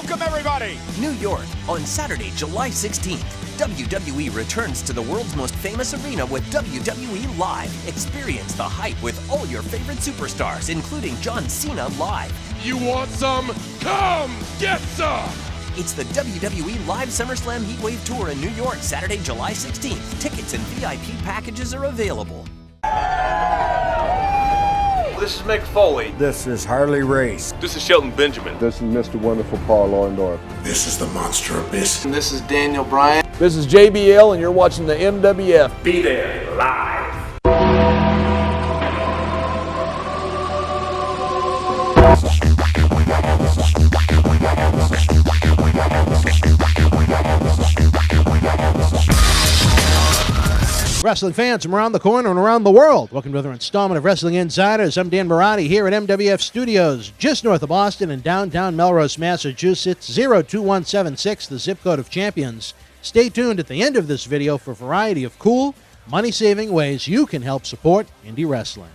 Welcome, everybody! New York, on Saturday, July 16th. WWE returns to the world's most famous arena with WWE Live. Experience the hype with all your favorite superstars, including John Cena live. You want some? Come get some! It's the WWE Live SummerSlam Heatwave Tour in New York, Saturday, July 16th. Tickets and VIP packages are available. This is Mick Foley. This is Harley Race. This is Shelton Benjamin. This is Mr. Wonderful Paul Orndorff. This is the Monster Abyss. And this is Daniel Bryan. This is JBL, and you're watching the MWF. Be there live. Wrestling fans from around the corner and around the world, welcome to another installment of Wrestling Insiders. I'm Dan Marotti here at MWF Studios, just north of Boston in downtown Melrose, Massachusetts, 02176, the zip code of champions. Stay tuned at the end of this video for a variety of cool, money-saving ways you can help support indie wrestling.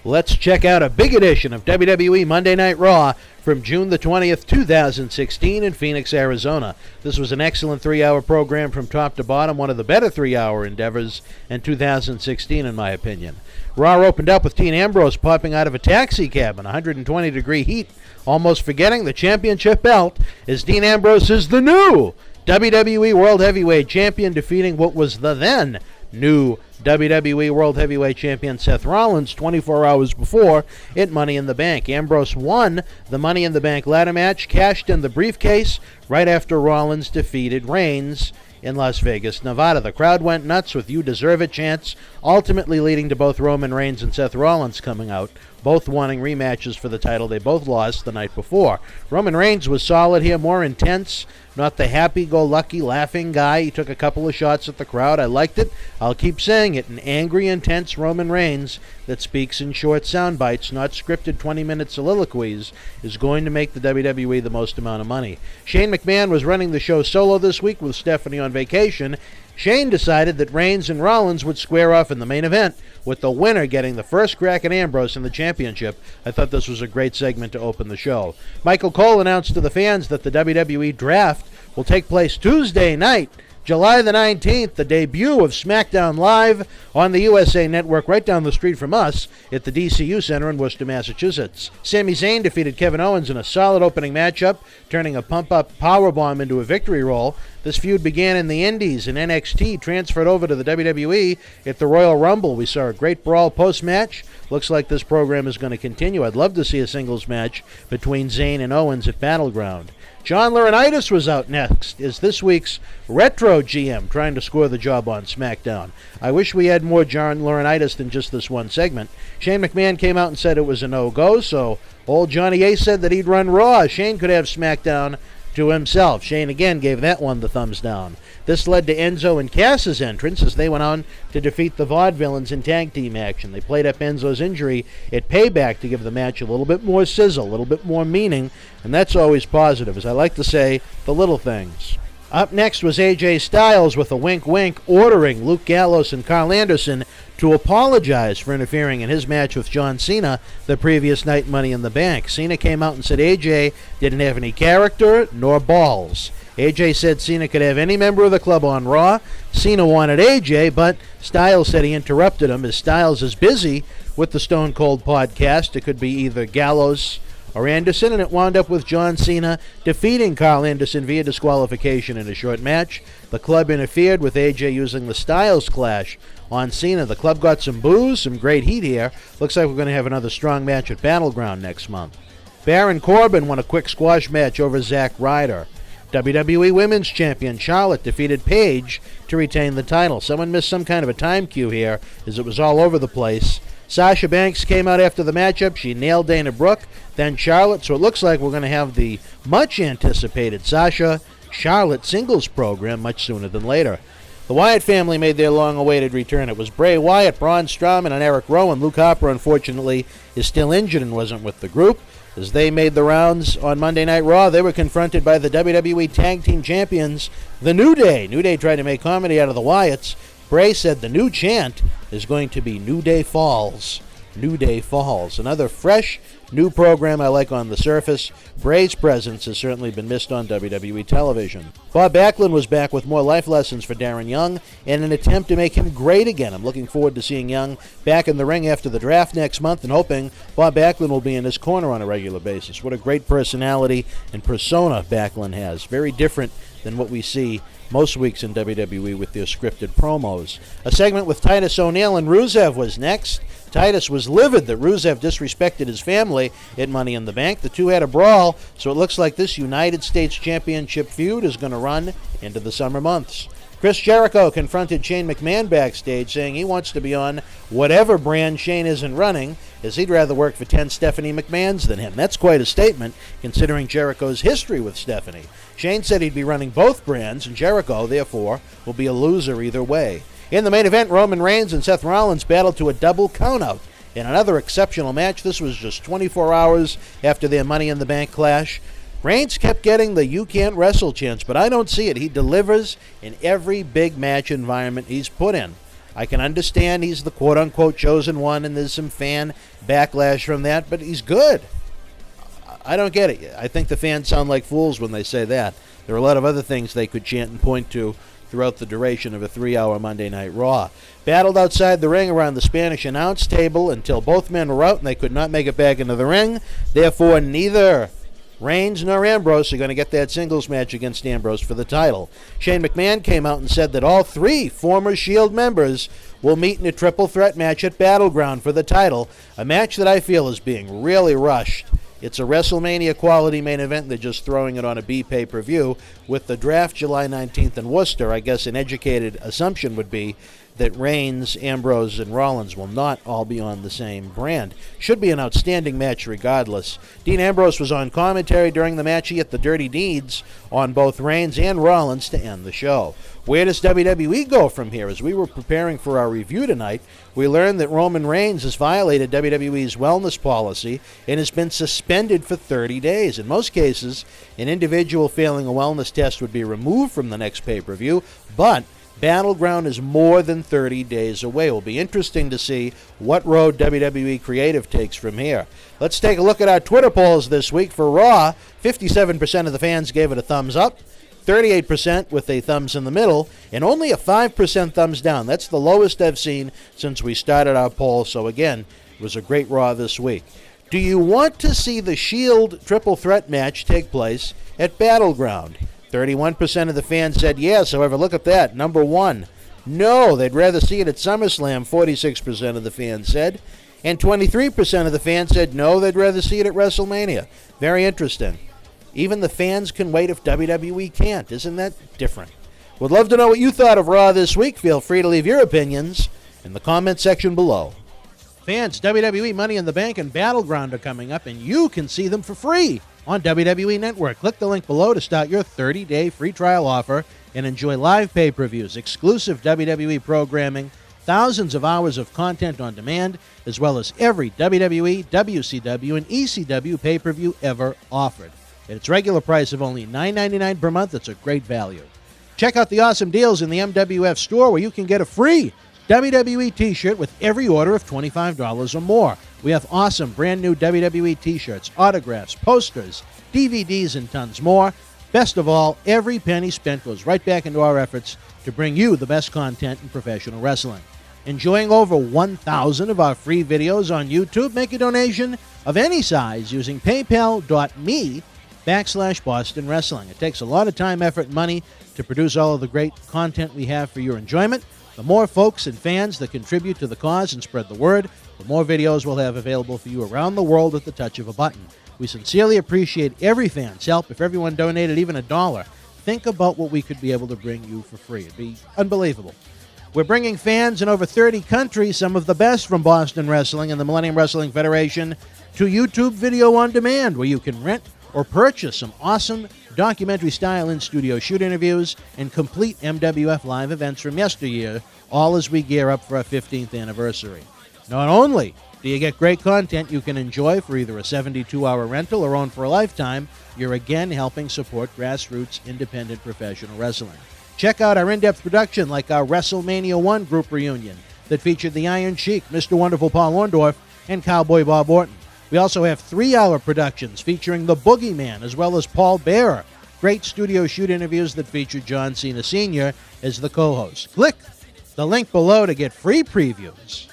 Let's check out a big edition of WWE Monday Night Raw from June the 20th, 2016 in Phoenix, Arizona. This was an excellent 3-hour program from top to bottom, one of the better 3-hour endeavors in 2016 in my opinion. Raw opened up with Dean Ambrose popping out of a taxi cab in 120-degree heat, almost forgetting the championship belt, as Dean Ambrose is the new WWE World Heavyweight Champion, defeating what was the then new WWE World Heavyweight Champion Seth Rollins 24 hours before at Money in the Bank. Ambrose won the Money in the Bank ladder match, cashed in the briefcase right after Rollins defeated Reigns in Las Vegas, Nevada. The crowd went nuts with "You Deserve It" chants, ultimately leading to both Roman Reigns and Seth Rollins coming out, both wanting rematches for the title they both lost the night before. Roman Reigns was solid here, more intense, not the happy-go-lucky laughing guy. He took a couple of shots at the crowd. I liked it. I'll keep saying it. An angry, intense Roman Reigns that speaks in short sound bites, not scripted 20-minute soliloquies, is going to make the WWE the most amount of money. Shane McMahon was running the show solo this week with Stephanie on vacation. Shane decided that Reigns and Rollins would square off in the main event, with the winner getting the first crack at Ambrose in the championship. I thought this was a great segment to open the show. Michael Cole announced to the fans that the WWE Draft will take place Tuesday night, July the 19th, the debut of SmackDown Live on the USA Network right down the street from us at the DCU Center in Worcester, Massachusetts. Sami Zayn defeated Kevin Owens in a solid opening matchup, turning a pump-up powerbomb into a victory roll. This feud began in the Indies, and NXT transferred over to the WWE at the Royal Rumble. We saw a great brawl post-match. Looks like this program is going to continue. I'd love to see a singles match between Zayn and Owens at Battleground. John Laurinaitis was out next as this week's Retro GM, trying to score the job on SmackDown. I wish we had more John Laurinaitis than just this one segment. Shane McMahon came out and said it was a no-go, so old Johnny Ace said that he'd run Raw. Shane could have SmackDown to himself. Shane again gave that one the thumbs down. This led to Enzo and Cass's entrance as they went on to defeat the Vaudevillains in tag team action. They played up Enzo's injury at Payback to give the match a little bit more sizzle, a little bit more meaning, and that's always positive, as I like to say, the little things. Up next was AJ Styles with a wink-wink ordering Luke Gallows and Carl Anderson to apologize for interfering in his match with John Cena the previous night, Money in the Bank. Cena came out and said AJ didn't have any character nor balls. AJ said Cena could have any member of the club on Raw. Cena wanted AJ, but Styles said he interrupted him, as Styles is busy with the Stone Cold podcast. It could be either Gallows or Anderson, and it wound up with John Cena defeating Carl Anderson via disqualification in a short match. The club interfered with AJ using the Styles Clash on Cena. The club got some boos, some great heat here. Looks like we're going to have another strong match at Battleground next month. Baron Corbin won a quick squash match over Zack Ryder. WWE Women's Champion Charlotte defeated Paige to retain the title. Someone missed some kind of a time cue here, as it was all over the place. Sasha Banks came out after the matchup. She nailed Dana Brooke, then Charlotte, so it looks like we're going to have the much-anticipated Sasha-Charlotte singles program much sooner than later. The Wyatt family made their long-awaited return. It was Bray Wyatt, Braun Strowman, and Eric Rowan. Luke Harper, unfortunately, is still injured and wasn't with the group. As they made the rounds on Monday Night Raw, they were confronted by the WWE Tag Team Champions, The New Day. New Day tried to make comedy out of the Wyatts. Bray said the new chant is going to be New Day Falls. New Day Falls. Another fresh, new program I like on the surface. Bray's presence has certainly been missed on WWE television. Bob Backlund was back with more life lessons for Darren Young in an attempt to make him great again. I'm looking forward to seeing Young back in the ring after the draft next month and hoping Bob Backlund will be in his corner on a regular basis. What a great personality and persona Backlund has. Very different than what we see most weeks in WWE with their scripted promos. A segment with Titus O'Neil and Rusev was next. Titus was livid that Rusev disrespected his family at Money in the Bank. The two had a brawl, so it looks like this United States Championship feud is going to run into the summer months. Chris Jericho confronted Shane McMahon backstage, saying he wants to be on whatever brand Shane isn't running, as he'd rather work for 10 Stephanie McMahons than him. That's quite a statement, considering Jericho's history with Stephanie. Shane said he'd be running both brands, and Jericho, therefore, will be a loser either way. In the main event, Roman Reigns and Seth Rollins battled to a double countout in another exceptional match. This was just 24 hours after their Money in the Bank clash. Reigns kept getting the "you can't wrestle" chance, but I don't see it. He delivers in every big match environment he's put in. I can understand he's the quote-unquote chosen one, and there's some fan backlash from that, but he's good. I don't get it. I think the fans sound like fools when they say that. There are a lot of other things they could chant and point to throughout the duration of a 3-hour Monday Night Raw. Battled outside the ring around the Spanish announce table until both men were out and they could not make it back into the ring. Therefore, neither Reigns nor Ambrose are going to get that singles match against Ambrose for the title. Shane McMahon came out and said that all 3 former Shield members will meet in a triple threat match at Battleground for the title, a match that I feel is being really rushed. It's a WrestleMania quality main event. They're just throwing it on a B pay-per-view. With the draft July 19th in Worcester, I guess an educated assumption would be that Reigns, Ambrose, and Rollins will not all be on the same brand. Should be an outstanding match regardless. Dean Ambrose was on commentary during the match. He hit the dirty deeds on both Reigns and Rollins to end the show. Where does WWE go from here? As we were preparing for our review tonight, we learned that Roman Reigns has violated WWE's wellness policy and has been suspended for 30 days. In most cases, an individual failing a wellness test would be removed from the next pay-per-view, but Battleground is more than 30 days away. It will be interesting to see what road WWE Creative takes from here. Let's take a look at our Twitter polls this week. For Raw, 57% of the fans gave it a thumbs up, 38% with a thumbs in the middle, and only a 5% thumbs down. That's the lowest I've seen since we started our poll, so again, it was a great Raw this week. Do you want to see the Shield triple threat match take place at Battleground? 31% of the fans said yes. However, look at that. Number 1, no, they'd rather see it at SummerSlam, 46% of the fans said. And 23% of the fans said no, they'd rather see it at WrestleMania. Very interesting. Even the fans can wait if WWE can't. Isn't that different? Would love to know what you thought of Raw this week. Feel free to leave your opinions in the comment section below. Fans, WWE Money in the Bank and Battleground are coming up, and you can see them for free on WWE Network. Click the link below to start your 30-day free trial offer and enjoy live pay-per-views, exclusive WWE programming, thousands of hours of content on demand, as well as every WWE, WCW, and ECW pay-per-view ever offered. At its regular price of only $9.99 per month, it's a great value. Check out the awesome deals in the MWF store where you can get a free WWE t-shirt with every order of $25 or more. We have awesome brand new WWE t-shirts, autographs, posters, DVDs, and tons more. Best of all, every penny spent goes right back into our efforts to bring you the best content in professional wrestling. Enjoying over 1,000 of our free videos on YouTube? Make a donation of any size using paypal.me/Boston Wrestling. It takes a lot of time, effort, and money to produce all of the great content we have for your enjoyment. The more folks and fans that contribute to the cause and spread the word, the more videos we'll have available for you around the world at the touch of a button. We sincerely appreciate every fan's help. If everyone donated even $1, think about what we could be able to bring you for free. It'd be unbelievable. We're bringing fans in over 30 countries, some of the best from Boston Wrestling and the Millennium Wrestling Federation, to YouTube video on demand, where you can rent or purchase some awesome documentary-style in-studio shoot interviews and complete MWF live events from yesteryear, all as we gear up for our 15th anniversary. Not only do you get great content you can enjoy for either a 72-hour rental or own for a lifetime, you're again helping support grassroots independent professional wrestling. Check out our in-depth production like our WrestleMania 1 group reunion that featured the Iron Sheik, Mr. Wonderful Paul Orndorff, and Cowboy Bob Orton. We also have 3-hour productions featuring The Boogeyman as well as Paul Bearer. Great studio shoot interviews that feature John Cena Sr. as the co-host. Click the link below to get free previews.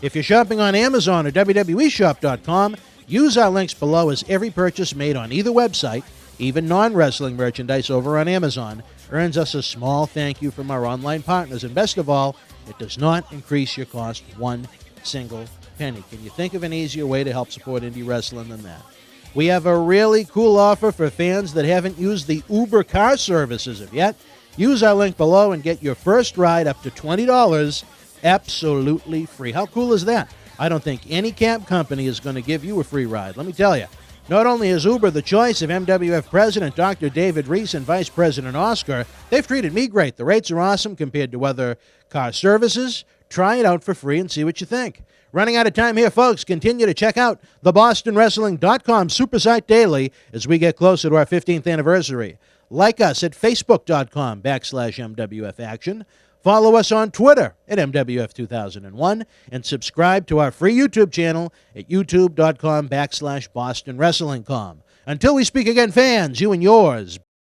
If you're shopping on Amazon or WWEshop.com, use our links below, as every purchase made on either website, even non-wrestling merchandise over on Amazon, earns us a small thank you from our online partners. And best of all, it does not increase your cost one single penny. Can you think of an easier way to help support indie wrestling than that? We have a really cool offer for fans that haven't used the Uber car service as of yet. Use our link below and get your first ride up to $20 absolutely free. How cool is that? I don't think any cab company is going to give you a free ride. Let me tell you, not only is Uber the choice of MWF President Dr. David Reese and Vice President Oscar, they've treated me great. The rates are awesome compared to other car services. Try it out for free and see what you think. Running out of time here, folks. Continue to check out the BostonWrestling.com Supersite daily as we get closer to our 15th anniversary. Like us at Facebook.com/MWF Action. Follow us on Twitter at MWF2001 and subscribe to our free YouTube channel at YouTube.com/BostonWrestlingCom. Until we speak again, fans, you and yours,